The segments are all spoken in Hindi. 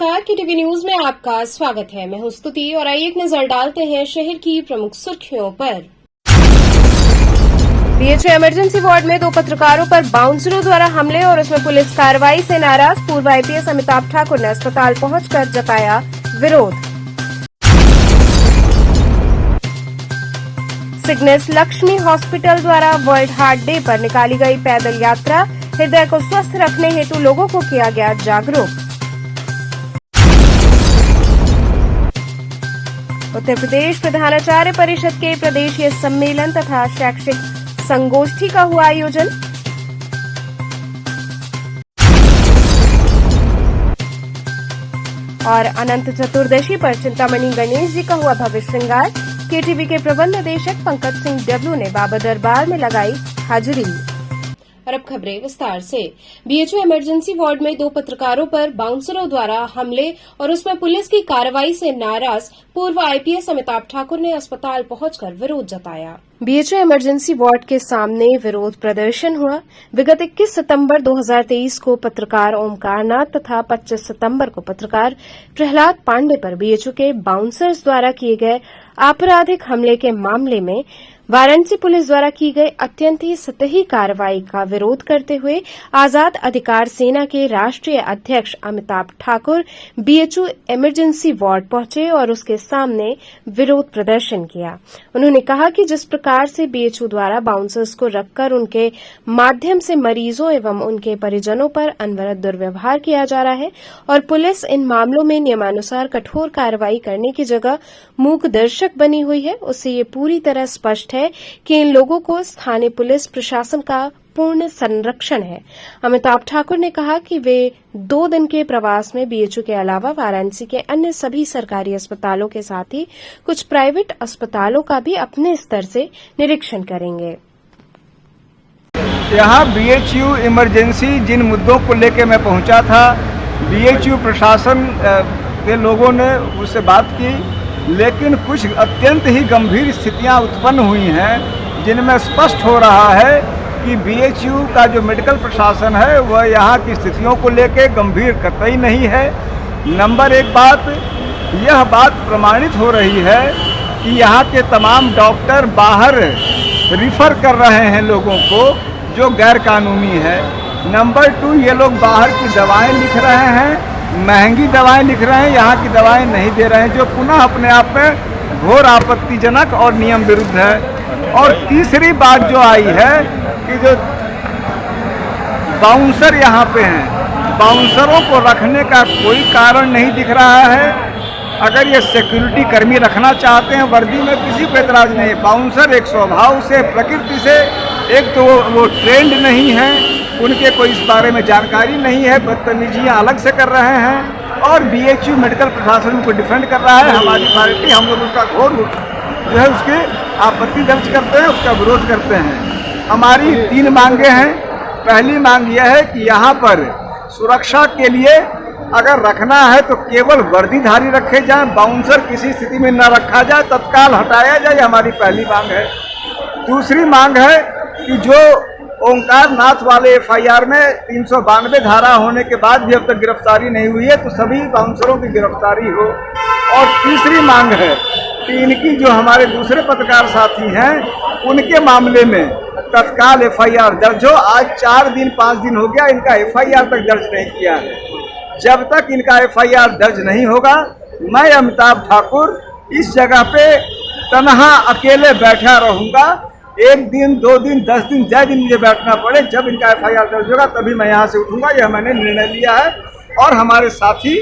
नमस्कार, KTV न्यूज में आपका स्वागत है। मैं हूं स्तुति और आइए एक नजर डालते हैं शहर की प्रमुख सुर्खियों पर। BHU इमरजेंसी वार्ड में 2 पत्रकारों पर बाउंसरों द्वारा हमले और उसमें पुलिस कार्रवाई से नाराज पूर्व IPS अमिताभ ठाकुर ने अस्पताल पहुंचकर जताया विरोध। सिग्नेस लक्ष्मी हॉस्पिटल द्वारा वर्ल्ड हार्ट डे पर निकाली गई पैदल यात्रा, हृदय को स्वस्थ रखने हेतु लोगों को किया गया जागरूक। उत्तर प्रदेश प्रधानाचार्य परिषद के प्रदेशीय सम्मेलन तथा शैक्षिक संगोष्ठी का हुआ आयोजन। और अनंत चतुर्दशी पर चिंतामणि गणेश जी का हुआ भव्य श्रृंगार। KTV के प्रबंध निदेशक पंकज सिंह डब्लू ने बाबा दरबार में लगाई हाजिरी। और अब खबरें विस्तार से। BHU इमरजेंसी वार्ड में 2 पत्रकारों पर बाउंसरों द्वारा हमले और उसमें पुलिस की कार्रवाई से नाराज पूर्व IPS अमिताभ ठाकुर ने अस्पताल पहुंचकर विरोध जताया। BHU इमरजेंसी वार्ड के सामने विरोध प्रदर्शन हुआ। विगत 21 सितंबर 2023 को पत्रकार ओमकार नाथ तथा 25 सितंबर को पत्रकार प्रहलाद पांडे पर BHU के बाउंसर्स द्वारा किए गए आपराधिक हमले के मामले में वाराणसी पुलिस द्वारा की गई अत्यंत ही सतही कार्रवाई का विरोध करते हुए आजाद अधिकार सेना के राष्ट्रीय अध्यक्ष Amitabh Thakur BHU emergency ward पहुंचे और उसके सामने विरोध प्रदर्शन किया। उन्होंने कहा कि जिस प्रकार से BHU द्वारा बाउंसर्स को रखकर उनके माध्यम से मरीजों एवं उनके परिजनों पर अनवरत दुर्व्यवहार किया जा रहा है और पुलिस इन मामलों में नियमानुसार कठोर कार्रवाई करने की जगह मूक दर्शक बनी हुई है, उससे ये पूरी तरह स्पष्ट है कि इन लोगों को स्थानीय पुलिस प्रशासन का पूर्ण संरक्षण है। अमिताभ ठाकुर ने कहा कि वे 2 दिन के प्रवास में BHU के अलावा वाराणसी के अन्य सभी सरकारी अस्पतालों के साथ ही कुछ प्राइवेट अस्पतालों का भी अपने स्तर से निरीक्षण करेंगे। यहाँ BHU इमरजेंसी जिन मुद्दों को लेकर मैं पहुंचा था, BHU प्रशासन के लोगों ने उससे बात की, लेकिन कुछ अत्यंत ही गंभीर स्थितियां उत्पन्न हुई हैं जिनमें स्पष्ट हो रहा है कि BHU का जो मेडिकल प्रशासन है वह यहाँ की स्थितियों को लेकर गंभीर कतई नहीं है। नंबर 1 बात, यह बात प्रमाणित हो रही है कि यहाँ के तमाम डॉक्टर बाहर रिफ़र कर रहे हैं लोगों को, जो गैर कानूनी है। नंबर 2, ये लोग बाहर की दवाएं लिख रहे हैं, महंगी दवाएं लिख रहे हैं, यहाँ की दवाएं नहीं दे रहे हैं, जो पुनः अपने आप में घोर आपत्तिजनक और नियम विरुद्ध है। और तीसरी बात जो आई है कि जो बाउंसर यहाँ पे हैं, बाउंसरों को रखने का कोई कारण नहीं दिख रहा है। अगर ये सिक्योरिटी कर्मी रखना चाहते हैं वर्दी में, किसी को एतराज नहीं है। बाउंसर एक स्वभाव से, प्रकृति से, एक तो वो ट्रेंड नहीं है, उनके कोई इस बारे में जानकारी नहीं है, बदतमीजियाँ अलग से कर रहे हैं और BHU मेडिकल प्रशासन को डिफेंड कर रहा है। हमारी पार्टी, हम लोग उसका घोर जो है उसके आपत्ति दर्ज करते हैं, उसका विरोध करते हैं। हमारी 3 मांगे हैं। पहली मांग यह है कि यहाँ पर सुरक्षा के लिए अगर रखना है तो केवल वर्दीधारी रखे जाएं, बाउंसर किसी स्थिति में न रखा जाए, तत्काल हटाया जाए, हमारी पहली मांग है। दूसरी मांग है कि जो ओंकार नाथ वाले FIR में 392 धारा होने के बाद भी अब तक गिरफ्तारी नहीं हुई है, तो सभी बाउंसरों की गिरफ्तारी हो। और तीसरी मांग है कि इनकी जो हमारे दूसरे पत्रकार साथी हैं, उनके मामले में तत्काल FIR दर्ज हो। आज 4 दिन 5 दिन हो गया, इनका FIR तक दर्ज नहीं किया है। जब तक इनका FIR दर्ज नहीं होगा, मैं अमिताभ ठाकुर इस जगह पे तनहा अकेले बैठा रहूंगा। 1 दिन, 2 दिन, 10 दिन, जय दिन मुझे बैठना पड़े, जब इनका FIR दर्ज होगा तभी मैं यहाँ से उठूंगा। यह मैंने निर्णय लिया है और हमारे साथी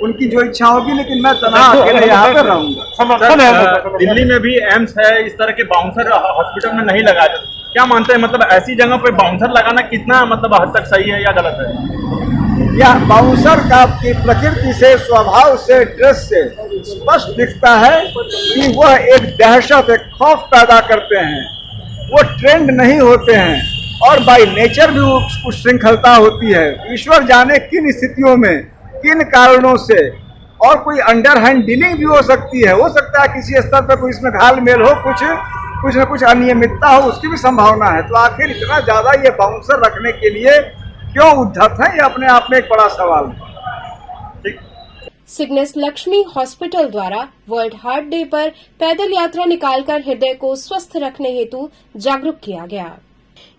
उनकी जो इच्छा होगी, लेकिन मैं तनहा अकेले यहाँ पर रहूंगा। दिल्ली में भी एम्स है, इस तरह के बाउंसर हॉस्पिटल में नहीं लगाया जाता। क्या मानते हैं, मतलब ऐसी जगह पे बाउंसर लगाना कितना मतलब हद तक सही है या गलत है? यह बाउंसर का की प्रकृति से, स्वभाव से, ड्रेस से स्पष्ट दिखता है कि वह एक दहशत, एक खौफ पैदा करते हैं। वो ट्रेंड नहीं होते हैं और बाय नेचर भी कुछ श्रृंखलता होती है। ईश्वर जाने किन स्थितियों में, किन कारणों से, और कोई अंडरहैंड डीलिंग भी हो सकती है। हो सकता है किसी स्तर पर कोई इसमें घालमेल हो, कुछ न कुछ अनियमितता हो, उसकी भी संभावना है। तो आखिर इतना ज़्यादा ये बाउंसर रखने के लिए क्यों उद्धत है, ये अपने आप में एक बड़ा सवाल है। ठीक, सिग्नेस लक्ष्मी हॉस्पिटल द्वारा वर्ल्ड हार्ट डे पर पैदल यात्रा निकालकर हृदय को स्वस्थ रखने हेतु जागरूक किया गया।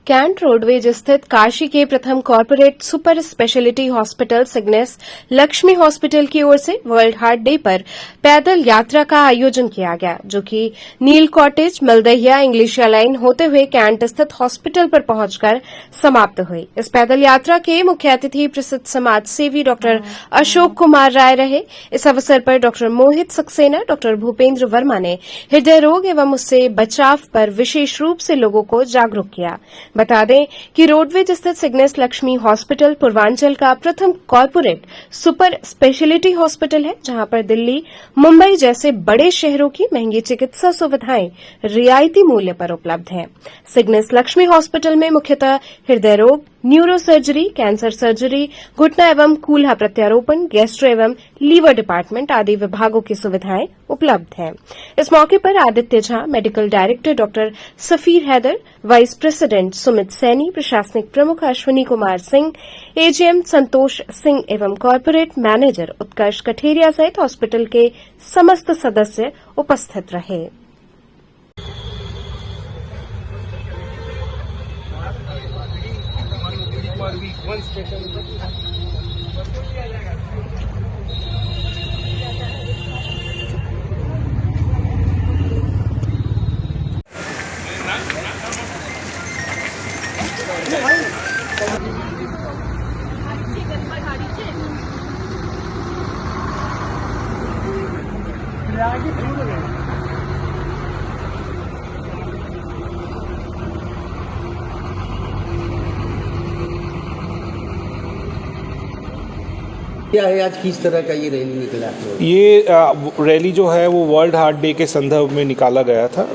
कैंट रोडवेज स्थित काशी के प्रथम corporate super speciality hospital Signus Lakshmi hospital की ओर से वर्ल्ड हार्ट डे पर पैदल यात्रा का आयोजन किया गया, जो कि नील कॉटेज, मलदहिया, इंग्लिशिया लाइन होते हुए कैंट स्थित हॉस्पिटल पर पहुंचकर समाप्त हुई। इस पैदल यात्रा के मुख्य अतिथि प्रसिद्ध समाज सेवी डॉक्टर अशोक कुमार राय रहे। इस अवसर पर डॉक्टर मोहित सक्सेना, डॉक्टर भूपेंद्र वर्मा ने हृदय रोग एवं उससे बचाव पर विशेष रूप से लोगों को जागरूक किया। बता दें कि रोडवेज स्थित सिग्नेस लक्ष्मी हॉस्पिटल पूर्वांचल का प्रथम कॉर्पोरेट सुपर स्पेशलिटी हॉस्पिटल है, जहां पर दिल्ली, मुंबई जैसे बड़े शहरों की महंगी चिकित्सा सुविधाएं रियायती मूल्य पर उपलब्ध हैं। सिग्नेस लक्ष्मी हॉस्पिटल में मुख्यतः हृदय रोग, न्यूरो सर्जरी, कैंसर सर्जरी, घुटना एवं कूल्हा प्रत्यारोपण, गैस्ट्रो एवं लीवर डिपार्टमेंट आदि विभागों की सुविधाएं उपलब्ध हैं। इस मौके पर Aditya Jha, medical director doctor Safir Haider, vice president Sumit Saini, प्रशासनिक प्रमुख अश्विनी कुमार सिंह, एजीएम संतोष सिंह एवं कॉर्पोरेट मैनेजर उत्कर्ष कठेरिया सहित हॉस्पिटल के समस्त सदस्य उपस्थित रहे। क्या है आज किस तरह का ये रैली निकला है? ये रैली जो है वो वर्ल्ड हार्ट डे के संदर्भ में निकाला गया था।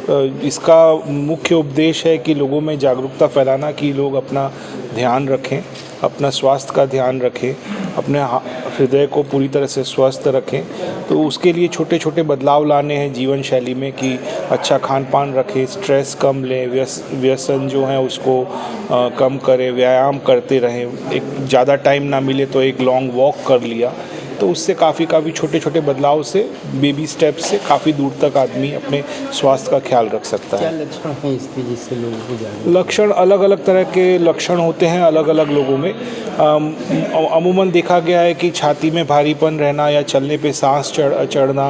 इसका मुख्य उद्देश्य है कि लोगों में जागरूकता फैलाना कि लोग अपना ध्यान रखें, अपना स्वास्थ्य का ध्यान रखें, अपने हृदय को पूरी तरह से स्वस्थ रखें। तो उसके लिए छोटे छोटे बदलाव लाने हैं जीवन शैली में कि अच्छा खान पान रखें, स्ट्रेस कम लें, व्यसन जो है उसको कम करें, व्यायाम करते रहें। एक ज़्यादा टाइम ना मिले तो एक लॉन्ग वॉक कर लिया, तो उससे काफ़ी छोटे छोटे बदलाव से, बेबी स्टेप से काफ़ी दूर तक आदमी अपने स्वास्थ्य का ख्याल रख सकता क्या है। लक्षण हैं इसके जिससे लोगों को जागरूक? लक्षण अलग अलग तरह के लक्षण होते हैं अलग अलग लोगों में। अमूमन देखा गया है कि छाती में भारीपन रहना या चलने पे सांस चढ़ना,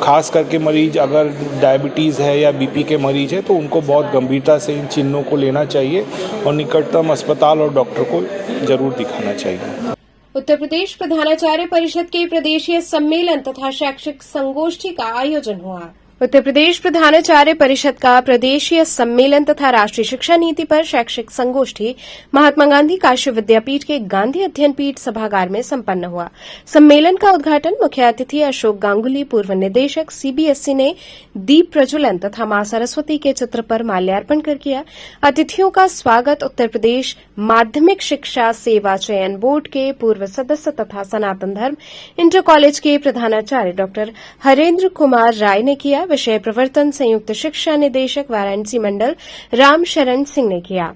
खास करके मरीज अगर डायबिटीज़ है या बीपी के मरीज है तो उनको बहुत गंभीरता से इन चिन्हों को लेना चाहिए और निकटतम अस्पताल और डॉक्टर को ज़रूर दिखाना चाहिए। उत्तर प्रदेश प्रधानाचार्य परिषद के प्रदेशीय सम्मेलन तथा शैक्षिक संगोष्ठी का आयोजन हुआ। उत्तर प्रदेश प्रधानाचार्य परिषद का प्रदेशीय सम्मेलन तथा राष्ट्रीय शिक्षा नीति पर शैक्षिक संगोष्ठी महात्मा गांधी काशी विद्यापीठ के गांधी अध्ययन पीठ सभागार में संपन्न हुआ। सम्मेलन का उद्घाटन मुख्य अतिथि अशोक गांगुली, पूर्व निदेशक सीबीएसई ने दीप प्रज्वलन तथा मां सरस्वती के चित्र पर माल्यार्पण कर किया। अतिथियों का स्वागत उत्तर प्रदेश माध्यमिक शिक्षा सेवा चयन बोर्ड के पूर्व सदस्य तथा सनातन धर्म इंटर कॉलेज के प्रधानाचार्य डॉक्टर हरेंद्र कुमार राय ने किया। विषय प्रवर्तन संयुक्त शिक्षा निदेशक वाराणसी मंडल राम शरण सिंह ने किया।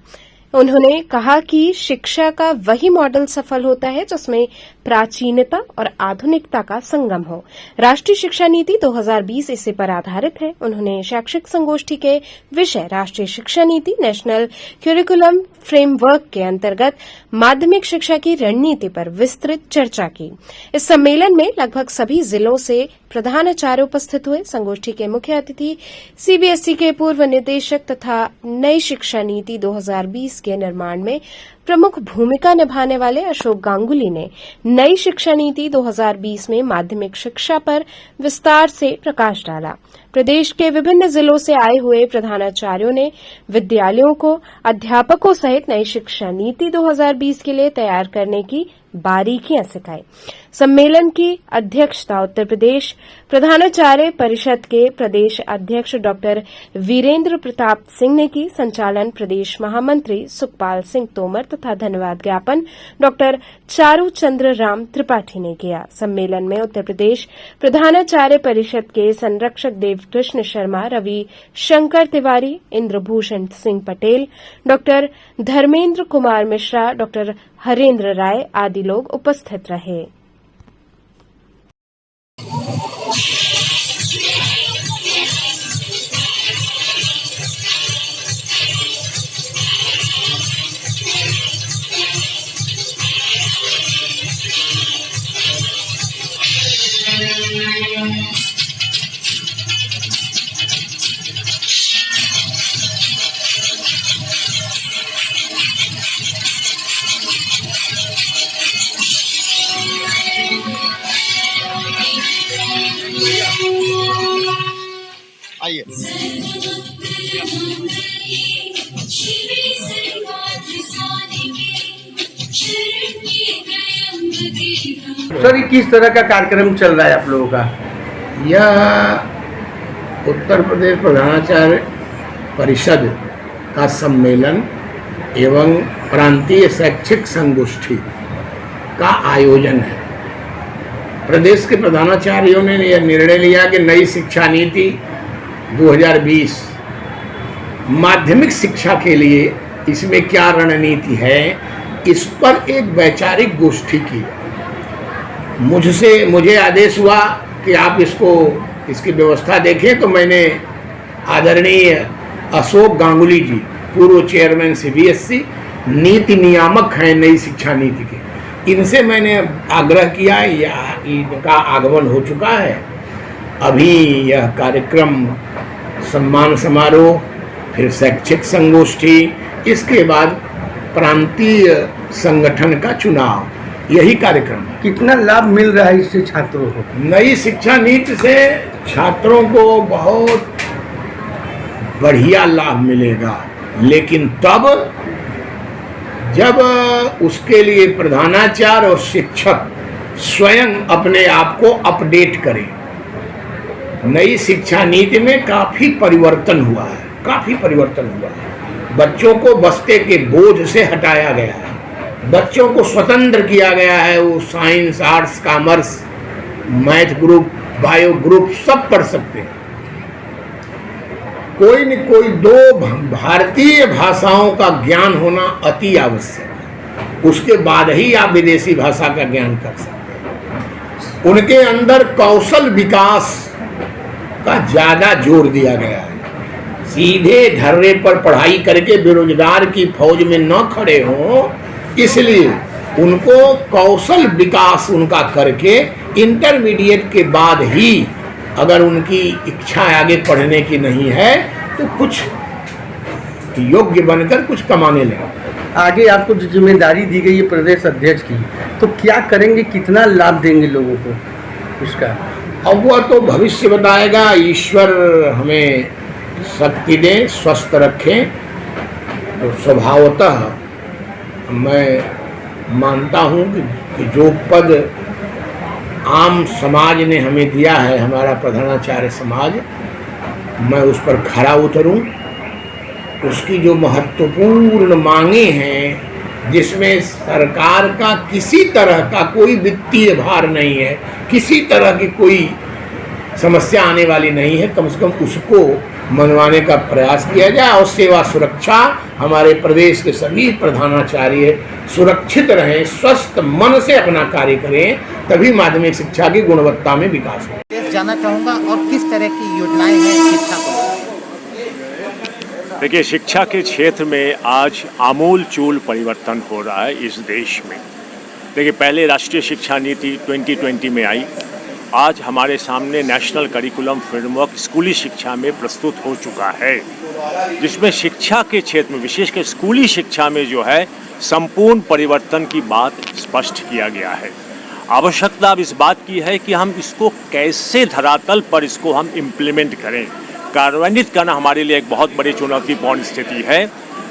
उन्होंने कहा कि शिक्षा का वही मॉडल सफल होता है जिसमें प्राचीनता और आधुनिकता का संगम हो। राष्ट्रीय शिक्षा नीति 2020 इसी पर आधारित है। उन्होंने शैक्षिक संगोष्ठी के विषय राष्ट्रीय शिक्षा नीति नेशनल करिकुलम फ्रेमवर्क के अंतर्गत माध्यमिक शिक्षा की रणनीति पर विस्तृत चर्चा की। इस सम्मेलन में लगभग सभी जिलों से प्रधानाचार्य उपस्थित हुए। संगोष्ठी के मुख्य अतिथि सीबीएसई के पूर्व निदेशक तथा नई शिक्षा नीति 2020 के निर्माण में प्रमुख भूमिका निभाने वाले अशोक गांगुली ने नई शिक्षा नीति 2020 में माध्यमिक शिक्षा पर विस्तार से प्रकाश डाला। प्रदेश के विभिन्न जिलों से आए हुए प्रधानाचार्यों ने विद्यालयों को अध्यापकों सहित नई शिक्षा नीति 2020 के लिए तैयार करने की बारीकियां सिखाई। सम्मेलन की अध्यक्षता उत्तर प्रदेश प्रधानाचार्य परिषद के प्रदेश अध्यक्ष डॉक्टर वीरेंद्र प्रताप सिंह ने की। संचालन प्रदेश महामंत्री सुखपाल सिंह तोमर तथा धन्यवाद ज्ञापन डॉक्टर चारू चंद्र राम त्रिपाठी ने किया। सम्मेलन में उत्तर प्रदेश प्रधानाचार्य परिषद के संरक्षक देवकृष्ण शर्मा, रवि शंकर तिवारी, इंद्रभूषण सिंह पटेल, डॉक्टर धर्मेंद्र कुमार मिश्रा, डॉक्टर हरेंद्र राय आदि लोग उपस्थित रहे। आइए। सर, ये किस तरह का कार्यक्रम चल रहा है आप लोगों का? यह उत्तर प्रदेश प्रधानाचार्य परिषद का सम्मेलन एवं प्रांतीय शैक्षिक संगोष्ठी का आयोजन है। प्रदेश के प्रधानाचार्यों ने यह निर्णय लिया कि नई शिक्षा नीति 2020 माध्यमिक शिक्षा के लिए इसमें क्या रणनीति है, इस पर एक वैचारिक गोष्ठी की। मुझे आदेश हुआ कि आप इसकी व्यवस्था देखें, तो मैंने आदरणीय अशोक गांगुली जी, पूर्व चेयरमैन CBSE, नीति नियामक हैं नई शिक्षा नीति के, इनसे मैंने आग्रह किया। इनका आगमन हो चुका है। अभी यह कार्यक्रम सम्मान समारोह, फिर शैक्षिक संगोष्ठी, इसके बाद प्रांतीय संगठन का चुनाव, यही कार्यक्रम है। कितना लाभ मिल रहा है इससे छात्रों को? नई शिक्षा नीति से छात्रों को बहुत बढ़िया लाभ मिलेगा, लेकिन तब जब उसके लिए प्रधानाचार्य और शिक्षक स्वयं अपने आप को अपडेट करें। नई शिक्षा नीति में काफ़ी परिवर्तन हुआ है। बच्चों को बस्ते के बोझ से हटाया गया है, बच्चों को स्वतंत्र किया गया है। वो science, arts, commerce, math group, bio group सब पढ़ सकते हैं। कोई न कोई 2 भारतीय भाषाओं का ज्ञान होना अति आवश्यक है। उसके बाद ही आप विदेशी भाषा का ज्ञान कर सकते हैं। उनके अंदर कौशल विकास का ज़्यादा जोर दिया गया है। सीधे ढर्रे पर पढ़ाई करके बेरोजगार की फौज में न खड़े हों, इसलिए उनको कौशल विकास उनका करके इंटरमीडिएट के बाद ही, अगर उनकी इच्छा आगे पढ़ने की नहीं है, तो कुछ योग्य बनकर कुछ कमाने लगे। आगे आपको जो जिम्मेदारी दी गई है प्रदेश अध्यक्ष की, तो क्या करेंगे, कितना लाभ देंगे लोगों को उसका? अब वह तो भविष्य बताएगा। ईश्वर हमें शक्ति दे, स्वस्थ रखें। तो स्वभावतः मैं मानता हूँ कि जो पद आम समाज ने हमें दिया है, हमारा प्रधानाचार्य समाज, मैं उस पर खरा उतरूं। उसकी जो महत्वपूर्ण मांगे हैं, जिसमें सरकार का किसी तरह का कोई वित्तीय भार नहीं है, किसी तरह की कोई समस्या आने वाली नहीं है, कम से कम उसको मनवाने का प्रयास किया जाए। और सेवा सुरक्षा, हमारे प्रदेश के सभी प्रधानाचार्य सुरक्षित रहें, स्वस्थ मन से अपना कार्य करें, तभी माध्यमिक शिक्षा की गुणवत्ता में विकास हो। जानना चाहूँगा, और किस तरह की योजनाएं हैं शिक्षा को? देखिए, शिक्षा के क्षेत्र में आज आमूल चूल परिवर्तन हो रहा है इस देश में। देखिए, पहले राष्ट्रीय शिक्षा नीति 2020 में आई। आज हमारे सामने नेशनल करिकुलम फ्रेमवर्क स्कूली शिक्षा में प्रस्तुत हो चुका है, जिसमें शिक्षा के क्षेत्र में, विशेषकर स्कूली शिक्षा में जो है, संपूर्ण परिवर्तन की बात स्पष्ट किया गया है। आवश्यकता अब इस बात की है कि हम इसको कैसे धरातल पर इसको हम इम्प्लीमेंट करें, कार्यान्वित करना हमारे लिए एक बहुत बड़ी चुनौतीपूर्ण स्थिति है।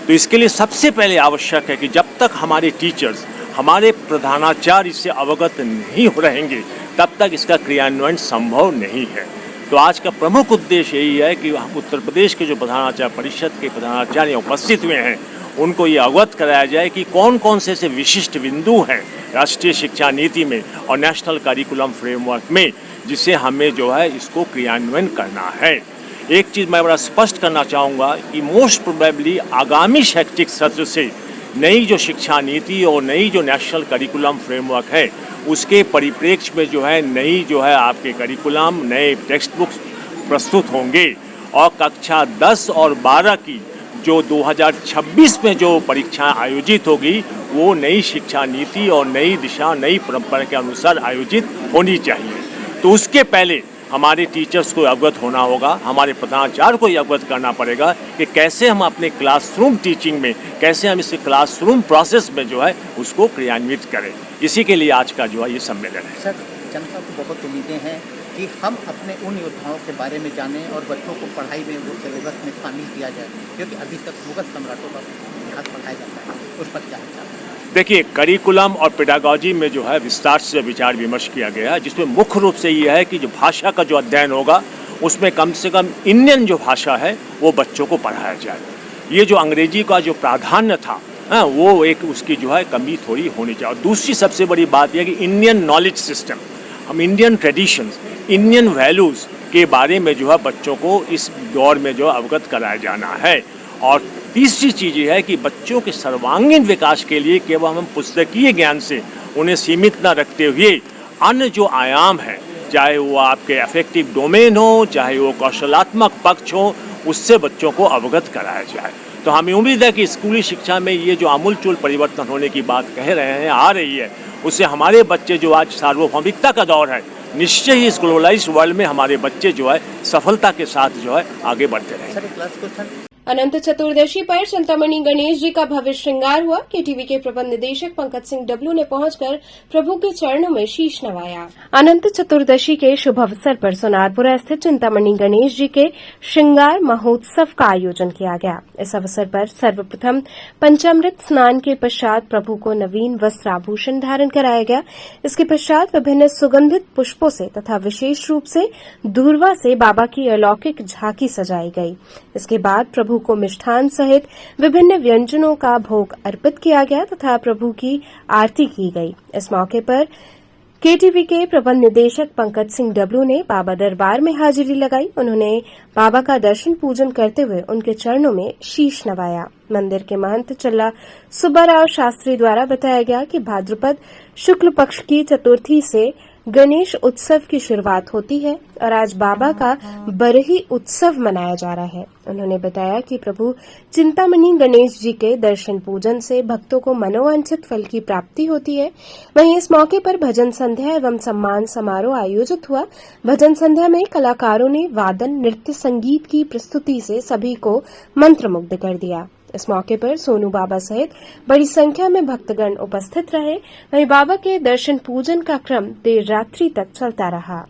तो इसके लिए सबसे पहले आवश्यक है कि जब तक हमारे टीचर्स, हमारे प्रधानाचार्य इससे अवगत नहीं हो रहेंगे, तब तक इसका क्रियान्वयन संभव नहीं है। तो आज का प्रमुख उद्देश्य यही है कि हम उत्तर प्रदेश के जो प्रधानाचार्य परिषद के प्रधानाचार्य उपस्थित हुए हैं, उनको ये अवगत कराया जाए कि कौन कौन से ऐसे विशिष्ट बिंदु हैं राष्ट्रीय शिक्षा नीति में और नेशनल करिकुलम फ्रेमवर्क में, जिसे हमें जो है इसको क्रियान्वयन करना है। एक चीज़ मैं बड़ा स्पष्ट करना चाहूँगा कि मोस्ट प्रोबेबली आगामी शैक्षिक सत्र से नई जो शिक्षा नीति और नई जो नेशनल करिकुलम फ्रेमवर्क है, उसके परिप्रेक्ष्य में जो है नई जो है आपके करिकुलम, नए टेक्स्ट बुक्स प्रस्तुत होंगे। और कक्षा 10 और 12 की जो 2026 में जो परीक्षाएं आयोजित होगी, वो नई शिक्षा नीति और नई दिशा, नई परंपरा के अनुसार आयोजित होनी चाहिए। तो उसके पहले हमारे टीचर्स को अवगत होना होगा, हमारे प्रधानाचार्य को अवगत करना पड़ेगा कि कैसे हम अपने क्लासरूम टीचिंग में, कैसे हम इस क्लासरूम प्रोसेस में जो है उसको क्रियान्वित करें। इसी के लिए आज का जो है ये सम्मेलन है। सर, जनता को बहुत उम्मीदें हैं कि हम अपने उन योद्धाओं के बारे में जानें और बच्चों को पढ़ाई में वो सिलेबस में शामिल किया जाए, क्योंकि अभी तक मुगल सम्राटों का इतिहास पढ़ाया जाता है, उस पर क्या विचार है? देखिए, करिकुलम और पेडागॉजी में जो है विस्तार से विचार विमर्श किया गया है, जिसमें मुख्य रूप से ये है कि जो भाषा का जो अध्ययन होगा उसमें कम से कम इंडियन जो भाषा है वो बच्चों को पढ़ाया जाए। ये जो अंग्रेजी का जो प्राधान्य था वो एक उसकी जो है कमी थोड़ी होनी चाहिए। और दूसरी सबसे बड़ी बात यह कि इंडियन नॉलेज सिस्टम, हम इंडियन ट्रेडिशंस, इंडियन वैल्यूज़ के बारे में जो है बच्चों को इस दौर में जो अवगत कराया जाना है। और तीसरी चीज़ ये है कि बच्चों के सर्वांगीण विकास के लिए केवल हम पुस्तकीय ज्ञान से उन्हें सीमित न रखते हुए अन्य जो आयाम है, चाहे वो आपके अफेक्टिव डोमेन हो, चाहे वो कौशलात्मक पक्ष हो, उससे बच्चों को अवगत कराया जाए। तो हमें उम्मीद है कि स्कूली शिक्षा में ये जो आमूलचूल परिवर्तन होने की बात कह रहे हैं, आ रही है, उससे हमारे बच्चे जो आज सार्वभौमिकता का दौर है, निश्चय ही इस ग्लोबलाइज्ड वर्ल्ड में हमारे बच्चे जो है सफलता के साथ जो है आगे बढ़ते रहें। सर, एक लास्ट क्वेश्चन। अनंत चतुर्दशी पर चिंतामणि गणेश जी का भव्य श्रृंगार हुआ। केटीवी के प्रबंध निदेशक पंकज सिंह डब्लू ने पहुंचकर प्रभु के चरणों में शीश नवाया। अनंत चतुर्दशी के शुभ अवसर पर सोनारपुरा स्थित चिंतामणि गणेश जी के श्रृंगार महोत्सव का आयोजन किया गया। इस अवसर पर सर्वप्रथम पंचामृत स्नान के पश्चात प्रभु को नवीन वस्त्र आभूषण धारण कराया गया। इसके पश्चात विभिन्न सुगंधित पुष्पों से तथा विशेष रूप से दूर्वा से बाबा की अलौकिक झांकी सजाई गई। इसके बाद प्रभु को मिष्ठान सहित विभिन्न व्यंजनों का भोग अर्पित किया गया तथा प्रभु की आरती की गई। इस मौके पर केटीवी के प्रबंध निदेशक पंकज सिंह डब्लू ने बाबा दरबार में हाजिरी लगाई। उन्होंने बाबा का दर्शन पूजन करते हुए उनके चरणों में शीश नवाया। मंदिर के महंत चल्ला सुब्बाराव शास्त्री द्वारा बताया गया कि भाद्रपद शुक्ल पक्ष की चतुर्थी से गणेश उत्सव की शुरुआत होती है और आज बाबा का बरही उत्सव मनाया जा रहा है। उन्होंने बताया कि प्रभु चिंतामणि गणेश जी के दर्शन पूजन से भक्तों को मनोवांछित फल की प्राप्ति होती है। वहीं इस मौके पर भजन संध्या एवं सम्मान समारोह आयोजित हुआ। भजन संध्या में कलाकारों ने वादन, नृत्य, संगीत की प्रस्तुति से सभी को मंत्रमुग्ध कर दिया। इस मौके पर सोनू बाबा सहित बड़ी संख्या में भक्तगण उपस्थित रहे। वहीं बाबा के दर्शन पूजन का क्रम देर रात्रि तक चलता रहा।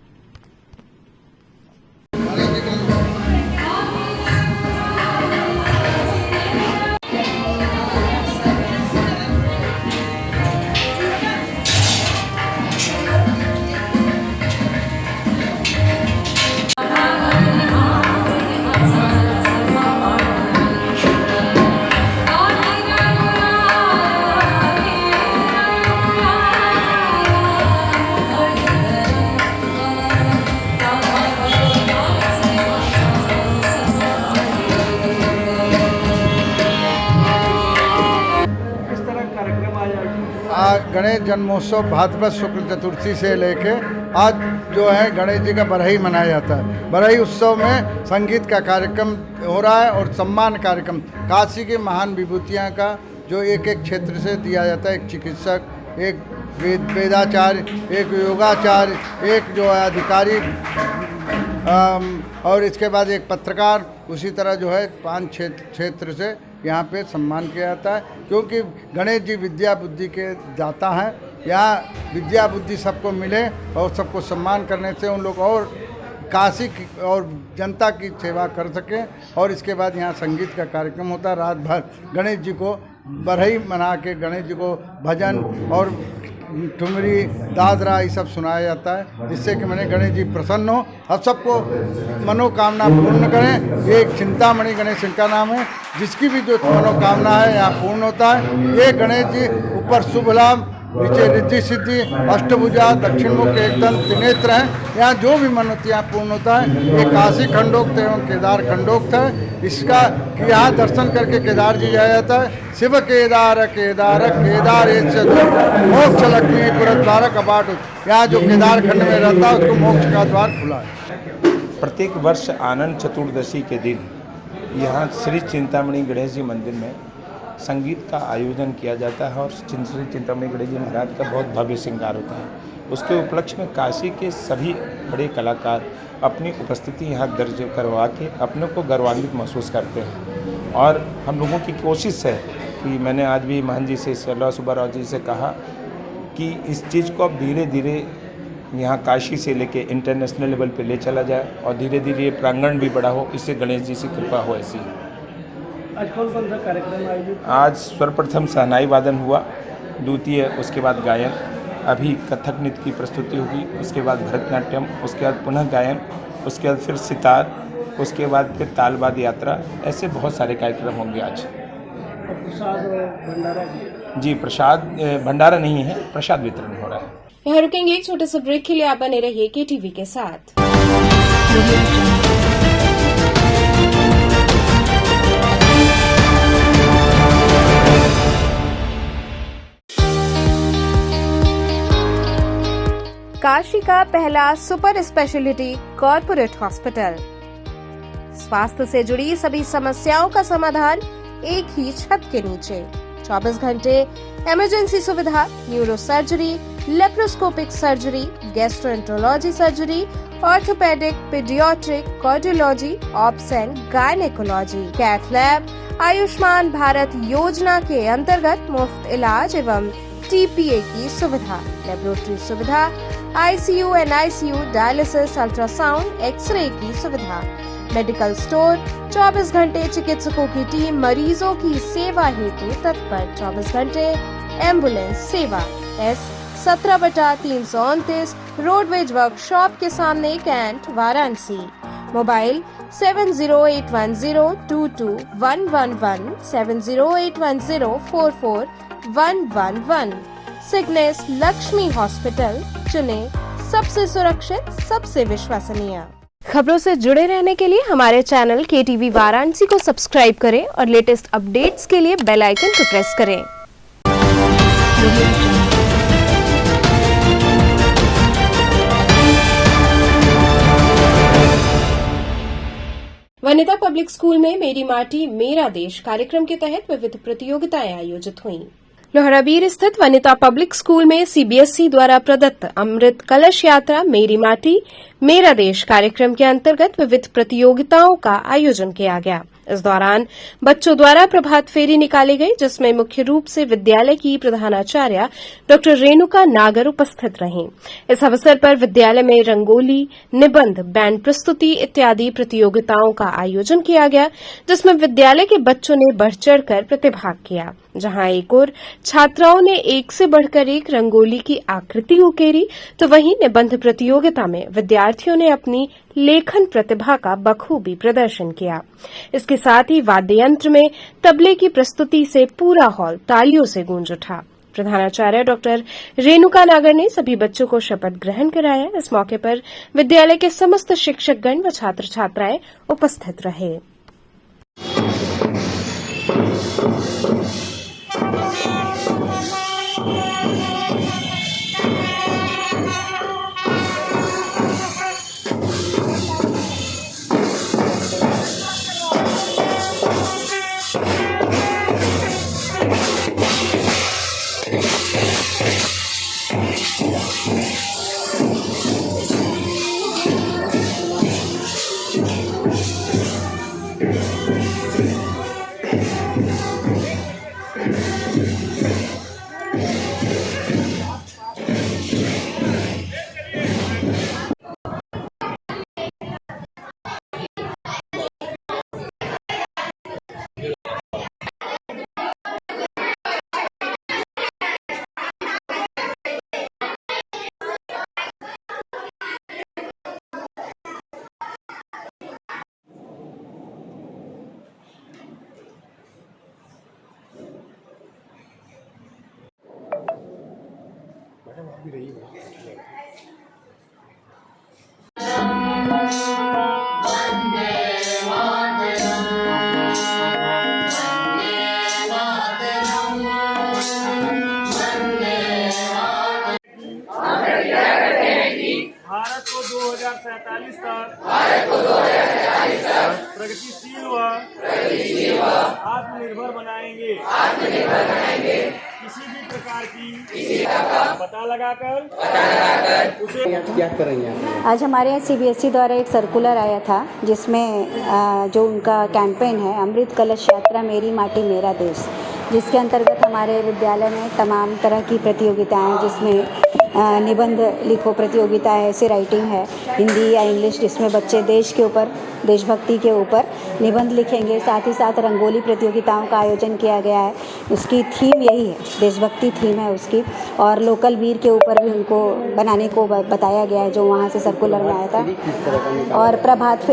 गणेश जन्मोत्सव भाद्रपद शुक्ल चतुर्थी से लेके आज जो है गणेश जी का बरही मनाया जाता है। बरही उत्सव में संगीत का कार्यक्रम हो रहा है और सम्मान कार्यक्रम काशी की महान विभूतियाँ का जो एक एक क्षेत्र से दिया जाता है। एक चिकित्सक, एक वेदाचार्य, एक योगाचार्य, एक जो है अधिकारी और इसके बाद एक पत्रकार, उसी तरह जो है 5 क्षेत्र से यहाँ पे सम्मान किया जाता है। क्योंकि गणेश जी विद्या बुद्धि के दाता हैं। यहाँ विद्या बुद्धि सबको मिले और सबको सम्मान करने से उन लोग और काशी की और जनता की सेवा कर सकें। और इसके बाद यहाँ संगीत का कार्यक्रम होता है। रात भर गणेश जी को बरही मना के गणेश जी को भजन और ठुमरी, दादरा ये सब सुनाया जाता है, जिससे कि मैंने गणेश जी प्रसन्न हो और सबको मनोकामना पूर्ण करें। एक चिंतामणि गणेश इनका नाम है, जिसकी भी जो मनोकामना है यहाँ पूर्ण होता है। ये गणेश जी ऊपर शुभ लाभ, नीचे रिद्धि सिद्धि, अष्टभुजा, दक्षिण मुख, एकदम त्रिनेत्र हैं। यहाँ जो भी मन होती है यहाँ पूर्ण होता है। ये काशी खंडोक्त एवं केदार खंडोक्त है। इसका यहाँ दर्शन करके केदार जी जाया जाता है। शिव केदार केदार केदार मोक्ष लक्ष्मी पुरद्वार कपाट। यहाँ जो केदार खंड में रहता है उसको मोक्ष का द्वार खुला है। प्रत्येक वर्ष आनंद चतुर्दशी के दिन यहाँ श्री चिंतामणि गणेश जी मंदिर में संगीत का आयोजन किया जाता है और श्री चिंतामणि गणेश जी महाराज का बहुत भव्य श्रृंगार होता है। उसके उपलक्ष्य में काशी के सभी बड़े कलाकार अपनी उपस्थिति यहाँ दर्ज करवा के अपने को गौरवान्वित महसूस करते हैं। और हम लोगों की कोशिश है कि मैंने आज भी महंत जी से, चल्ला सुब्बाराव जी से कहा कि इस चीज़ को अब धीरे धीरे यहाँ काशी से लेके इंटरनेशनल लेवल पे ले चला जाए और धीरे धीरे ये प्रांगण भी बड़ा हो, इससे गणेश जी से कृपा हो ऐसी। आज कौन कौन सा कार्यक्रम आयोजित? आज सर्वप्रथम शहनाई वादन हुआ, द्वितीय उसके बाद गायन, अभी कथक नृत्य की प्रस्तुति होगी, उसके बाद भरतनाट्यम, उसके बाद पुनः गायन, उसके बाद फिर सितार, उसके बाद फिर तालवाद यात्रा, ऐसे बहुत सारे कार्यक्रम होंगे आज। प्रसाद भंडारा जी, प्रसाद भंडारा नहीं है, प्रसाद वितरण हो रहा है। यहाँ रुकेंगे एक छोटे से ब्रेक के लिए। आप बने रहिए केटीवी के साथ। काशी का पहला सुपर स्पेशलिटी कॉर्पोरेट हॉस्पिटल। स्वास्थ्य से जुड़ी सभी समस्याओं का समाधान एक ही छत के नीचे। 24 घंटे इमरजेंसी सुविधा, neuro surgery, laparoscopic surgery, gastroenterology surgery, orthopaedic, paediatric, cardiology, obs and gynaecology, cath lab, Ayushman Bharat Yojana के अंतर्गत मुफ्त इलाज एवं टीपीए की सुविधा, लेबोरेटरी सुविधा, ICU, NICU, dialysis, ultrasound, X-ray की सुविधा, मेडिकल स्टोर, 24 घंटे चिकित्सकों की टीम मरीजों की सेवा हेतु तत्पर, 24 घंटे एम्बुलेंस सेवा। S 17/329 रोडवेज वर्कशॉप के सामने cantt, Varanasi. Mobile 7081022111 7081044111। Signus Lakshmi hospital, चुने सबसे सुरक्षित, सबसे विश्वसनीय। खबरों से जुड़े रहने के लिए हमारे चैनल केटीवी वाराणसी को सब्सक्राइब करें और लेटेस्ट अपडेट्स के लिए बेल आइकन को प्रेस करें। वनिता पब्लिक स्कूल में मेरी माटी मेरा देश कार्यक्रम के तहत विविध प्रतियोगिताएं आयोजित हुईं। लोहराबीर स्थित वनिता पब्लिक स्कूल में सीबीएसई द्वारा प्रदत्त अमृत कलश यात्रा मेरी माटी मेरा देश कार्यक्रम के अंतर्गत विविध प्रतियोगिताओं का आयोजन किया गया। इस दौरान बच्चों द्वारा प्रभात फेरी निकाली गई, जिसमें मुख्य रूप से विद्यालय की प्रधानाचार्य डॉक्टर रेणुका नागर उपस्थित रहीं। इस अवसर पर विद्यालय में रंगोली, निबंध, बैंड प्रस्तुति इत्यादि प्रतियोगिताओं का आयोजन किया गया, जिसमें विद्यालय के बच्चों ने बढ़ चढ़कर प्रतिभाग किया। जहां एक ओर छात्राओं ने एक से बढ़कर एक रंगोली की आकृति उकेरी, तो वहीं निबंध प्रतियोगिता में विद्यार्थियों ने अपनी लेखन प्रतिभा का बखूबी प्रदर्शन किया। इसके साथ ही वाद्य यंत्र में तबले की प्रस्तुति से पूरा हॉल तालियों से गूंज उठा। प्रधानाचार्य डॉक्टर रेणुका नागर ने सभी बच्चों को शपथ ग्रहण कराया। इस मौके पर विद्यालय के समस्त शिक्षकगण व छात्र छात्राएं उपस्थित रहे। भारत को 2047 तक प्रगतिशील व आत्मनिर्भर बनाएंगे। किसी भी प्रकार की पता लगाकर उसे क्या करेंगे आप? आज हमारे यहाँ सीबीएसई द्वारा एक सर्कुलर आया था, जिसमें जो उनका कैंपेन है अमृत कलश यात्रा मेरी माटी मेरा देश, जिसके अंतर्गत हमारे विद्यालय में तमाम तरह की प्रतियोगिताएं, जिसमें निबंध लिखो प्रतियोगिता है, ऐसे राइटिंग है, हिंदी या इंग्लिश, जिसमें बच्चे देश के ऊपर, देशभक्ति के ऊपर निबंध लिखेंगे। साथ ही साथ रंगोली प्रतियोगिताओं का आयोजन किया गया है, उसकी थीम यही है, देशभक्ति थीम है उसकी। और लोकल वीर के ऊपर भी उनको बनाने को बताया गया है, जो वहाँ से सर्कुलर में आया था। और प्रभात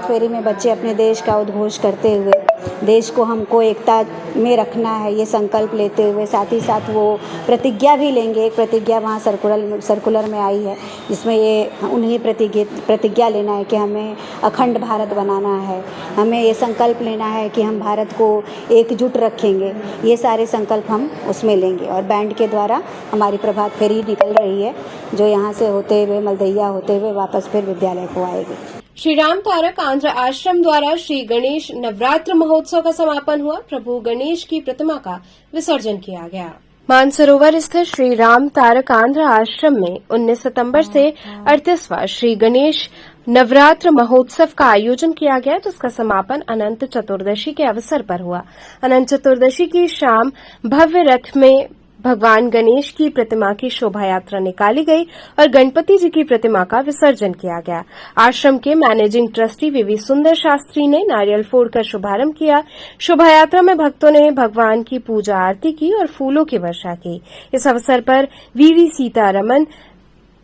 फेरी में बच्चे अपने देश का उद्घोष करते हुए, देश को हमको एकता में रखना है, ये संकल्प लेते हुए, साथ ही साथ वो प्रतिज्ञा भी लेंगे। एक प्रतिज्ञा वहाँ सर्कुलर में आई है, जिसमें ये उन्हें प्रतिज्ञा लेना है कि हमें अखंड भारत बनाना है, हमें ये संकल्प लेना है कि हम भारत को एकजुट रखेंगे। ये सारे संकल्प हम उसमें लेंगे। और बैंड के द्वारा हमारी प्रभात फेरी निकल रही है, जो यहाँ से होते हुए मलदैया होते हुए वापस फिर विद्यालय को आएगी। श्री राम तारक आंध्र आश्रम द्वारा श्री गणेश नवरात्र महोत्सव का समापन हुआ। प्रभु गणेश की प्रतिमा का विसर्जन किया गया। मानसरोवर स्थित श्री राम तारक आंध्र आश्रम में 19 सितंबर से 38वां श्री गणेश नवरात्र महोत्सव का आयोजन किया गया, जिसका समापन अनंत चतुर्दशी के अवसर पर हुआ। अनंत चतुर्दशी की शाम भव्य रथ में भगवान गणेश की प्रतिमा की शोभा यात्रा निकाली गई और गणपति जी की प्रतिमा का विसर्जन किया गया। आश्रम के मैनेजिंग ट्रस्टी वीवी सुंदर शास्त्री ने नारियल फोड़कर शुभारंभ किया। शोभा यात्रा में भक्तों ने भगवान की पूजा आरती की और फूलों की वर्षा की। इस अवसर पर वीवी सीतारमन,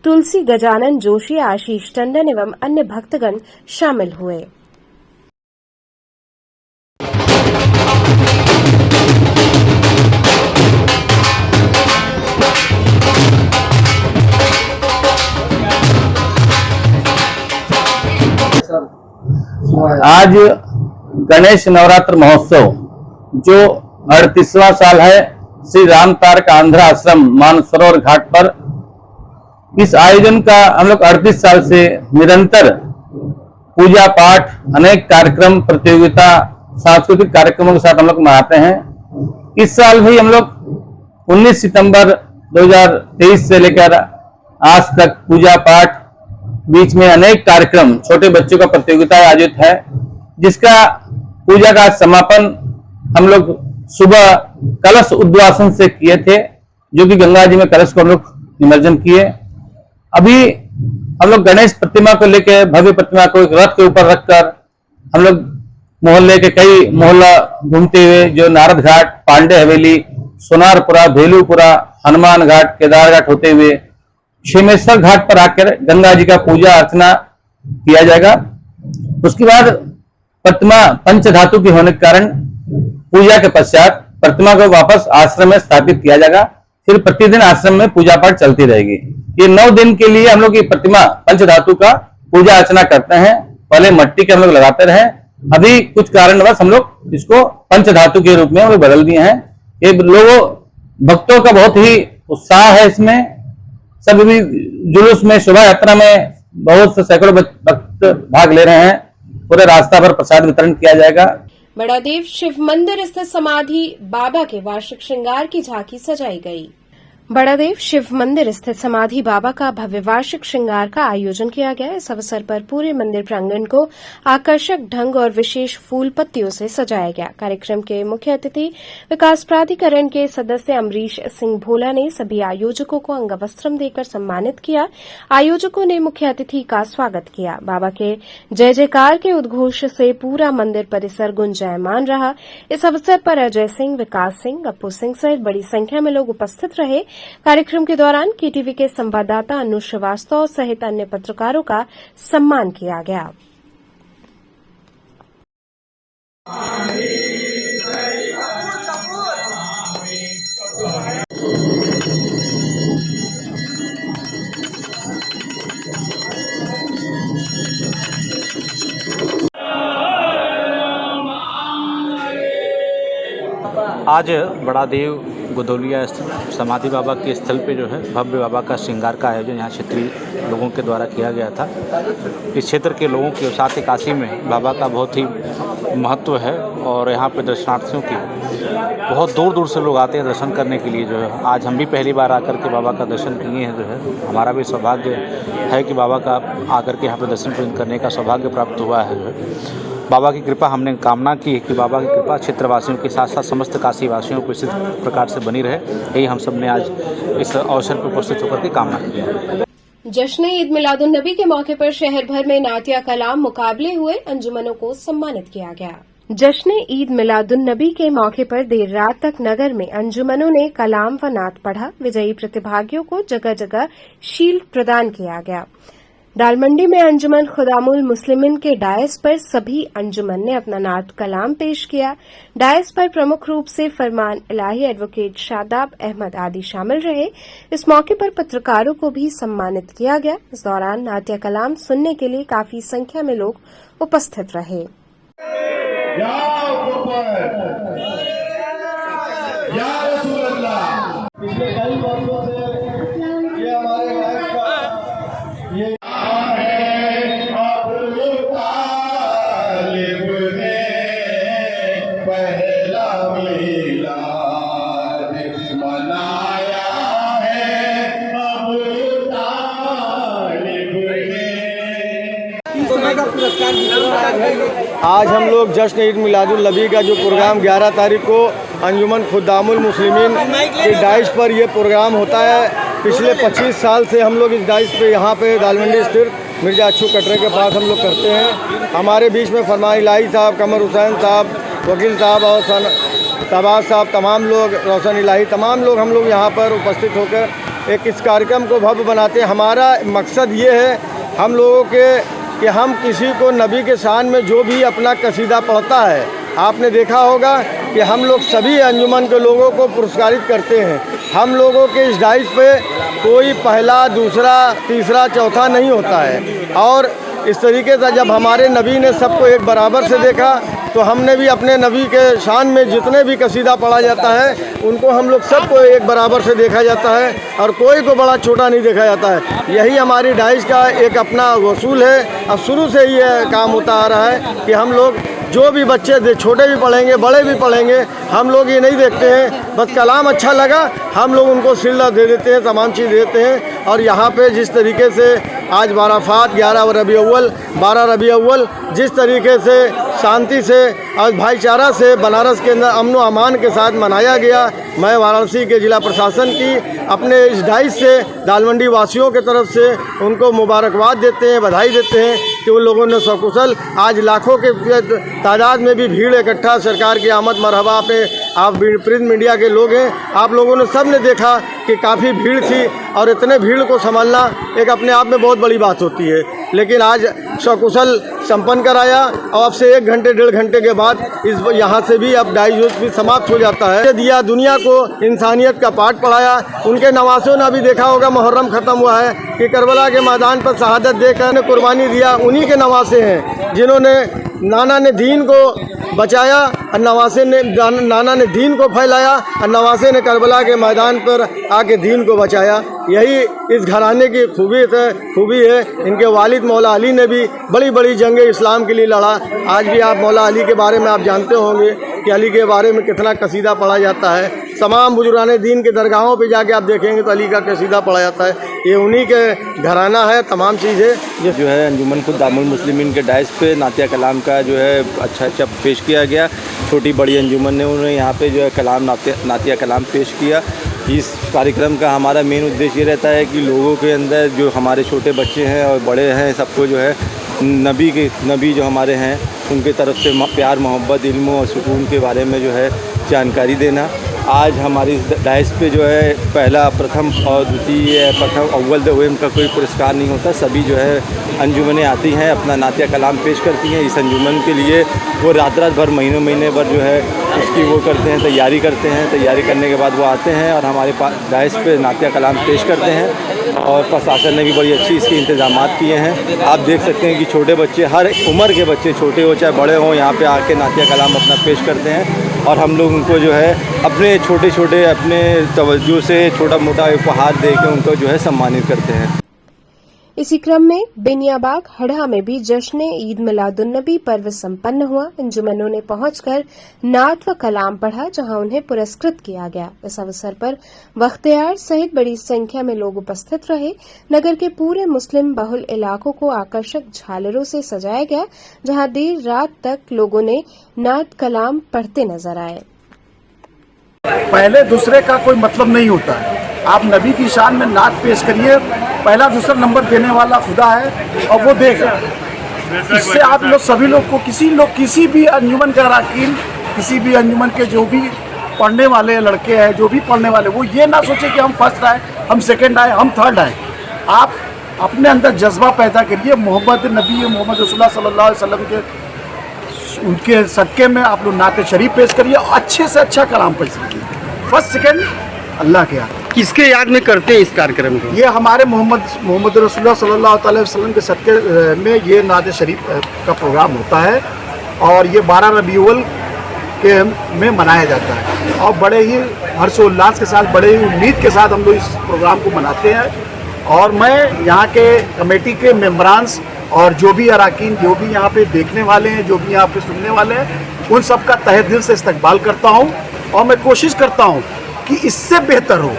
तुलसी गजानन जोशी, आशीष टंडन एवं अन्य भक्तगण शामिल हुए। आज गणेश नवरात्र महोत्सव जो 38वां साल है, श्री राम तारक आंध्र आश्रम मानसरोवर घाट पर, इस आयोजन का हम लोग 38 साल से निरंतर पूजा पाठ, अनेक कार्यक्रम, प्रतियोगिता, सांस्कृतिक कार्यक्रमों के साथ हम लोग मनाते हैं। इस साल भी हम लोग 19 सितंबर 2023 से लेकर आज तक पूजा पाठ, बीच में अनेक कार्यक्रम, छोटे बच्चों का प्रतियोगिता आयोजित है, जिसका पूजा का समापन हम लोग सुबह कलश उद्वासन से किए थे, जो कि गंगा जी में कलश को हम लोग निमज्जन किए। अभी हम लोग गणेश प्रतिमा को लेकर, भव्य प्रतिमा को एक रथ के ऊपर रखकर हम लोग मोहल्ले के कई मोहल्ला घूमते हुए, जो नारद घाट, पांडे हवेली, सोनारपुरा, भेलूपुरा, हनुमान घाट, केदार घाट होते हुए क्षेमेश्वर घाट पर आकर गंगा जी का पूजा अर्चना किया जाएगा। उसके बाद प्रतिमा पंचधातु की होने के कारण पूजा के पश्चात प्रतिमा को वापस आश्रम में स्थापित किया जाएगा। फिर प्रतिदिन आश्रम में पूजा पाठ चलती रहेगी। ये 9 दिन के लिए हम लोग ये प्रतिमा पंचधातु का पूजा अर्चना करते हैं। पहले मिट्टी के हम लोग लगाते रहे, अभी कुछ कारणवश हम लोग इसको पंचधातु के रूप में हम लोग बदल दिए हैं। ये लोगों भक्तों का बहुत ही उत्साह है इसमें। सभी भी जुलूस में, शोभा यात्रा में बहुत से सैकड़ों भक्त भाग ले रहे हैं। पूरे रास्ता पर प्रसाद वितरण किया जाएगा। बड़ादेव शिव मंदिर स्थित समाधि बाबा के वार्षिक श्रृंगार की झांकी सजाई गई। बड़ादेव शिव मंदिर स्थित समाधि बाबा का भव्य वार्षिक श्रृंगार का आयोजन किया गया। इस अवसर पर पूरे मंदिर प्रांगण को आकर्षक ढंग और विशेष फूल पत्तियों से सजाया गया। कार्यक्रम के मुख्य अतिथि विकास प्राधिकरण के सदस्य अमरीश सिंह भोला ने सभी आयोजकों को अंगवस्त्रम देकर सम्मानित किया। आयोजकों ने मुख्य अतिथि का स्वागत किया। बाबा के जय जयकार के उद्घोष से पूरा मंदिर परिसर गुंजायमान रहा। इस अवसर पर अजय सिंह, विकास सिंह, अप्पू सिंह सहित बड़ी संख्या में लोग उपस्थित रहे। कार्यक्रम के दौरान केटीवी के संवाददाता अनु श्रीवास्तव सहित अन्य पत्रकारों का सम्मान किया गया। आज बड़ादेव गोदौलिया स्थित समाधि बाबा के स्थल पे जो है भव्य बाबा का श्रृंगार का आयोजन यहाँ क्षेत्रीय लोगों के द्वारा किया गया था। इस क्षेत्र के लोगों के साथ ही काशी में बाबा का बहुत ही महत्व है और यहाँ पे दर्शनार्थियों की बहुत दूर दूर से लोग आते हैं दर्शन करने के लिए। जो है आज हम भी पहली बार आकर के बाबा का दर्शन किए हैं। जो है हमारा भी सौभाग्य है कि बाबा का आकर के यहाँ पर दर्शन करने का सौभाग्य प्राप्त हुआ है। जो है बाबा की कृपा हमने कामना की है कि बाबा की कृपा क्षेत्रवासियों के साथ साथ समस्त काशी वासियों को इसी प्रकार से बनी रहे। यही हम सब ने आज इस अवसर पर उपस्थित होकर के कामना की है। जश्न ईद मिलादुन नबी के मौके पर शहर भर में नातिया कलाम मुकाबले हुए, अंजुमनों को सम्मानित किया गया। जश्न ईद मिलादुन नबी के मौके पर देर रात तक नगर में अंजुमनों ने कलाम व नात पढ़ा। विजयी प्रतिभागियों को जगह जगह शील्ड प्रदान किया गया। दालमंडी में अंजुमन खुदामुल मुस्लिमीन के डायस पर सभी अंजुमन ने अपना नात कलाम पेश किया। डायस पर प्रमुख रूप से फरमान इलाही एडवोकेट शादाब अहमद आदि शामिल रहे। इस मौके पर पत्रकारों को भी सम्मानित किया गया। इस दौरान नातिया कलाम सुनने के लिए काफी संख्या में लोग उपस्थित रहे। पिछले कई वर्षों से ये हमारे गायक का ये पहला मिलाद मनाया है अब तालिब ने। आज हम लोग जश्न ईद मिलादुल नबी का जो प्रोग्राम 11 तारीख को अंजुमन खुदामुल मुस्लिमीन के डाइस पर ये प्रोग्राम होता है। पिछले 25 साल से हम लोग इस डाइस पे यहाँ पे दालमंडी स्थित मिर्जा अच्छू कटरे के पास हम लोग करते हैं। हमारे बीच में फरमान इलाही साहब, कमर हुसैन साहब, वकील साहब और शहबाज साहब, तमाम लोग, रोशन इलाही, तमाम लोग हम लोग यहाँ पर उपस्थित होकर एक इस कार्यक्रम को भव्य बनाते हैं। हमारा मकसद ये है हम लोगों के कि हम किसी को नबी के शान में जो भी अपना कसीदा पढ़ता है, आपने देखा होगा कि हम लोग सभी अंजुमन के लोगों को पुरस्कारित करते हैं। हम लोगों के इस डाइस पे कोई पहला, दूसरा, तीसरा, चौथा नहीं होता है। और इस तरीके से जब हमारे नबी ने सबको एक बराबर से देखा तो हमने भी अपने नबी के शान में जितने भी कसीदा पढ़ा जाता है उनको हम लोग सबको एक बराबर से देखा जाता है और कोई को बड़ा छोटा नहीं देखा जाता है। यही हमारी डाइस का एक अपना वसूल है। अब शुरू से ही ये काम होता आ रहा है कि हम लोग जो भी बच्चे छोटे भी पढ़ेंगे, बड़े भी पढ़ेंगे, हम लोग ये नहीं देखते हैं। बस कलाम अच्छा लगा हम लोग उनको सिल्ला दे देते हैं, तमाम चीज़ देते हैं। और यहाँ पे जिस तरीके से आज बाराफात 11 रबी अव्वल, 12 रबी अव्वल जिस तरीके से शांति से और भाईचारा से बनारस के अंदर अमन व अमान के साथ मनाया गया, मैं वाराणसी के ज़िला प्रशासन की अपने इस डाइस से दालमंडी वासियों के तरफ से उनको मुबारकबाद देते हैं, बधाई देते हैं कि उन लोगों ने सकुशल आज लाखों के तादाद में भी भीड़ इकट्ठा, सरकार की आमद मरहबा। आप प्रिंट मीडिया के लोग हैं, आप लोगों ने सब ने देखा कि काफ़ी भीड़ थी और इतने भीड़ को संभालना एक अपने आप में बहुत बड़ी बात होती है। लेकिन आज सकुशल संपन्न कराया और अब से 1 घंटे 1.5 घंटे के बाद इस यहाँ से भी अब डाइस भी समाप्त हो जाता है। दिया दुनिया को इंसानियत का पाठ पढ़ाया। उनके नवासों ने अभी देखा होगा मुहर्रम ख़त्म हुआ है कि करबला के मैदान पर शहादत देकर कुर्बानी दिया। उन्हीं के नवासे हैं जिन्होंने नाना ने दीन को बचाया और नाना ने दीन को फैलाया और नवासे ने करबला के मैदान पर आके दीन को बचाया। यही इस घराने की खूबी है। इनके वालिद मौला अली ने भी बड़ी बड़ी जंगें इस्लाम के लिए लड़ा। आज भी आप मौला अली के बारे में आप जानते होंगे कि अली के बारे में कितना कसीदा पढ़ा जाता है। तमाम बुजुर्गान दीन के दरगाहों पे जाके आप देखेंगे तो अली का कसीदा पढ़ा जाता है। ये उन्हीं के घराना है। तमाम चीज़ें जो है अंजुमन खुदामुल मुस्लिमीन के डाइस पे नातिया कलाम का जो है अच्छा पेश किया गया। छोटी बड़ी अंजुमन ने उन्होंने यहाँ पे जो है कलाम नातिया कलाम पेश किया। इस कार्यक्रम का हमारा मेन उद्देश्य ये रहता है कि लोगों के अंदर जो हमारे छोटे बच्चे हैं और बड़े हैं सबको जो है नबी जो हमारे हैं उनके तरफ से प्यार, मोहब्बत, इल्म और सुकून के बारे में जो है जानकारी देना। आज हमारी डाइस पे जो है पहला, प्रथम और द्वितीय, प्रथम अव्वल दोयम का कोई पुरस्कार नहीं होता। सभी जो है अंजुमनें आती हैं, अपना नातिया कलाम पेश करती हैं। इस अंजुमन के लिए वो रात भर महीने भर जो है उसकी वो करते हैं, तैयारी करते हैं। तैयारी करने के बाद वो आते हैं और हमारे पास डाइस पे नातिया कलाम पेश करते हैं। और प्रशासन ने भी बड़ी अच्छी इसके इंतजामात किए हैं। आप देख सकते हैं कि छोटे बच्चे, हर उम्र के बच्चे, छोटे हो चाहे बड़े हों, यहाँ पे आके नातिया कलाम अपना पेश करते हैं। और हम लोग उनको जो है अपने छोटे अपने तवज्जो से छोटा मोटा उपहार दे के उनको जो है सम्मानित करते हैं। इसी क्रम में बेनियाबाग हड़ा में भी जश्न ईद मिलादुन्नबी पर्व संपन्न हुआ। अंजुमनों ने पहुंचकर नात व कलाम पढ़ा, जहां उन्हें पुरस्कृत किया गया। इस अवसर पर बख्तियार सहित बड़ी संख्या में लोग उपस्थित रहे। नगर के पूरे मुस्लिम बहुल इलाकों को आकर्षक झालरों से सजाया गया, जहां देर रात तक लोगों ने नात कलाम पढ़ते नजर आए। पहले दूसरे का कोई मतलब नहीं होता है। आप नबी की शान में नात पेश करिए, पहला दूसरा नंबर देने वाला खुदा है और वो देगा। इससे आप लोग सभी लोग को किसी भी अंजुमन का अरकान, किसी भी अंजुमन के जो भी पढ़ने वाले लड़के हैं, जो भी पढ़ने वाले, वो ये ना सोचे कि हम फर्स्ट आए, हम सेकंड आए, हम थर्ड आए। आप अपने अंदर जज्बा पैदा करिए। मोहम्मद रसूलुल्लाह सल्लल्लाहु अलैहि वसल्लम के उनके सदक़े में आप लोग नात शरीफ पेश करिए और अच्छे से अच्छा कलाम पेश करिए। फर्स्ट सेकंड अल्लाह के याद। किसके याद में करते हैं इस कार्यक्रम को? ये हमारे मोहम्मद रसूलुल्लाह सल्लल्लाहु अलैहि वसल्लम के सदक़े में ये नात शरीफ का प्रोग्राम होता है और ये 12 रबीउल के में मनाया जाता है और बड़े ही हर्षोल्लास के साथ, बड़े ही उम्मीद के साथ हम लोग इस प्रोग्राम को मनाते हैं। और मैं यहाँ के कमेटी के मेम्बरान्स और जो भी अरकान, जो भी यहाँ पे देखने वाले हैं, जो भी यहाँ पे सुनने वाले हैं, उन सब का तहे दिल से इस्तकबाल करता हूँ और मैं कोशिश करता हूँ कि इससे बेहतर हो।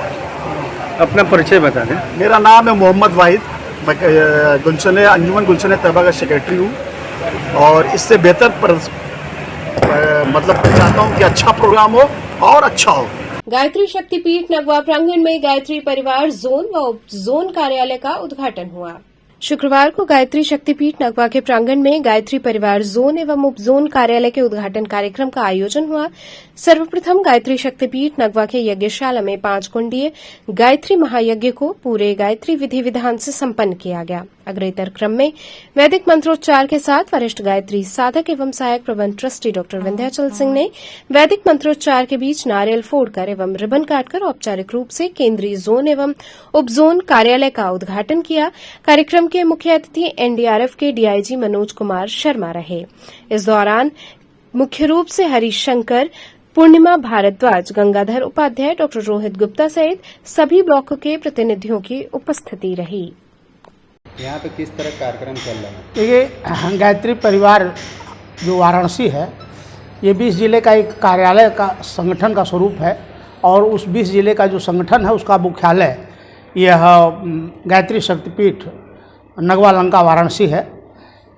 अपना परिचय बता दें। मेरा नाम है मोहम्मद वाहिद, मैं अंजुमन गुलशन तैयबा का सेक्रेटरी हूँ और इससे बेहतर मतलब चाहता हूँ कि अच्छा प्रोग्राम हो और अच्छा हो। गायत्री शक्तिपीठ नगवा प्रांगण में गायत्री परिवार जोन व उप जोन कार्यालय का उद्घाटन हुआ। शुक्रवार को गायत्री शक्तिपीठ नगवा के प्रांगण में गायत्री परिवार जोन एवं उप जोन कार्यालय के उद्घाटन कार्यक्रम का आयोजन हुआ। सर्वप्रथम गायत्री शक्तिपीठ नगवा के यज्ञशाला में 5 कुंडीय गायत्री महायज्ञ को पूरे गायत्री विधि विधान से संपन्न किया गया। अग्रेतर क्रम में वैदिक मंत्रोच्चार के साथ वरिष्ठ गायत्री साधक एवं सहायक प्रबंध ट्रस्टी डॉ विंध्याचल सिंह ने वैदिक मंत्रोच्चार के बीच नारियल फोड़कर एवं रिबन काटकर औपचारिक रूप से केंद्रीय जोन एवं उप जोन कार्यालय का उद्घाटन किया। कार्यक्रम के मुख्य अतिथि एनडीआरएफ के डीआईजी मनोज कुमार शर्मा रहे। इस दौरान मुख्य रूप से हरीश शंकर, पूर्णिमा भारद्वाज, गंगाधर उपाध्याय, डॉ रोहित गुप्ता सहित सभी ब्लॉक के प्रतिनिधियों की उपस्थिति रही। यहाँ पे किस तरह कार्यक्रम चल रहा है? देखिए, गायत्री परिवार जो वाराणसी है, ये 20 जिले का एक कार्यालय का संगठन का स्वरूप है और उस 20 जिले का जो संगठन है उसका मुख्यालय यह गायत्री शक्तिपीठ नगवा लंका वाराणसी है।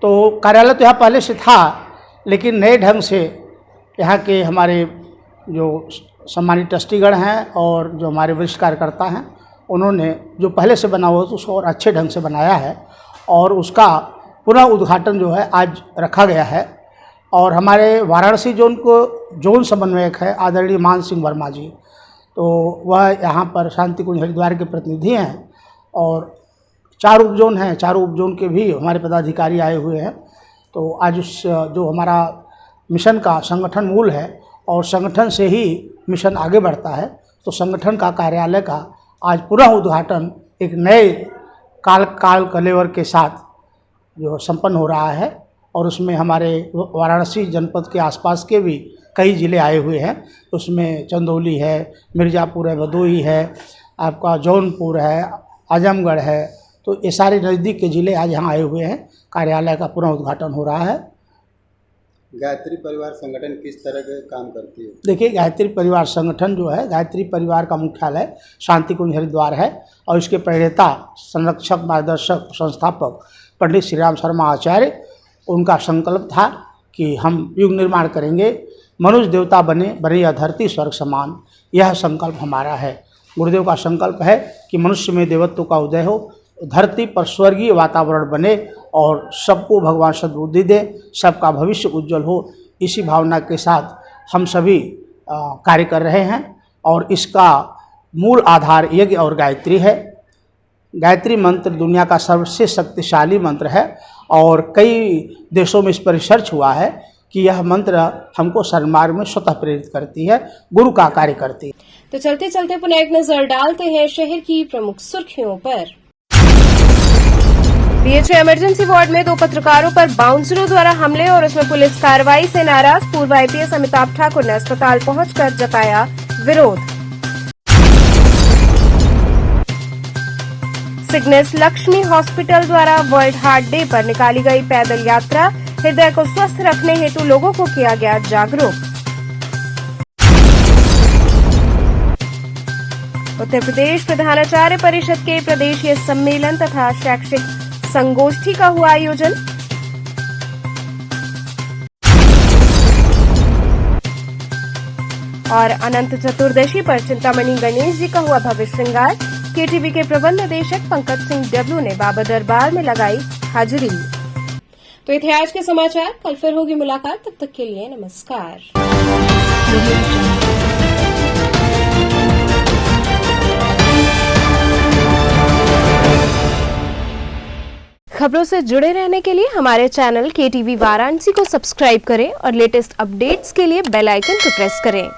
तो कार्यालय तो यहाँ पहले से था, लेकिन नए ढंग से यहाँ के हमारे जो सम्मानित ट्रस्टीगण हैं और जो हमारे वरिष्ठ कार्यकर्ता हैं, उन्होंने जो पहले से बना हुआ था उसको और अच्छे ढंग से बनाया है और उसका पुनः उद्घाटन जो है आज रखा गया है। और हमारे वाराणसी जोन को जोन समन्वयक है आदरणीय मान सिंह वर्मा जी, तो वह यहाँ पर शांति कुंज हरिद्वार के प्रतिनिधि हैं और 4 उपजोन हैं, 4 उपजोन के भी हमारे पदाधिकारी आए हुए हैं। तो आज उस जो हमारा मिशन का संगठन मूल है और संगठन से ही मिशन आगे बढ़ता है, तो संगठन का कार्यालय का आज पूरा उद्घाटन एक नए काल कलेवर के साथ जो संपन्न हो रहा है और उसमें हमारे वाराणसी जनपद के आसपास के भी कई ज़िले आए हुए हैं। उसमें चंदौली है, मिर्ज़ापुर है, भदोही है, आपका जौनपुर है, आजमगढ़ है, तो ये सारे नज़दीक के ज़िले आज यहाँ आए हुए हैं। कार्यालय का पूरा उद्घाटन हो रहा है। गायत्री परिवार संगठन किस तरह के काम करती है? देखिए, गायत्री परिवार संगठन जो है, गायत्री परिवार का मुख्यालय शांति कुंज हरिद्वार है और इसके प्रणेता, संरक्षक, मार्गदर्शक, संस्थापक पंडित श्री राम शर्मा आचार्य, उनका संकल्प था कि हम युग निर्माण करेंगे, मनुष्य देवता बने या धरती स्वर्ग समान। यह संकल्प हमारा है। गुरुदेव का संकल्प है कि मनुष्य में देवत्व का उदय हो, धरती पर स्वर्गीय वातावरण बने और सबको भगवान सद्बुद्धि दे, सबका भविष्य उज्जवल हो। इसी भावना के साथ हम सभी कार्य कर रहे हैं और इसका मूल आधार यज्ञ और गायत्री है। गायत्री मंत्र दुनिया का सबसे शक्तिशाली मंत्र है और कई देशों में इस पर रिसर्च हुआ है कि यह मंत्र हमको सन्मार्ग में स्वतः प्रेरित करती है, गुरु का कार्य करती है। तो चलते चलते पुनः एक नजर डालते हैं शहर की प्रमुख सुर्खियों पर। बीएचए इमरजेंसी वार्ड में 2 पत्रकारों पर बाउंसरों द्वारा हमले और उसमें पुलिस कार्रवाई से नाराज पूर्व आईपीएस अमिताभ ठाकुर ने अस्पताल पहुंचकर जताया विरोध। सिग्नेस लक्ष्मी हॉस्पिटल द्वारा वर्ल्ड हार्ट डे पर निकाली गई पैदल यात्रा, हृदय को स्वस्थ रखने हेतु लोगों को किया गया जागरूक। उत्तर प्रदेश प्रधानाचार्य परिषद के प्रदेशीय सम्मेलन तथा शैक्षिक संगोष्ठी का हुआ आयोजन। और अनंत चतुर्दशी पर चिंतामणि गणेश जी का हुआ भव्य श्रृंगार, केटीवी के प्रबंध निदेशक पंकज सिंह डब्लू ने बाबा दरबार में लगाई हाजिरी। तो ये थे आज के समाचार, कल फिर होगी मुलाकात, तब तक के लिए नमस्कार। खबरों से जुड़े रहने के लिए हमारे चैनल केटीवी वाराणसी को सब्सक्राइब करें और लेटेस्ट अपडेट्स के लिए बेल आइकन को प्रेस करें।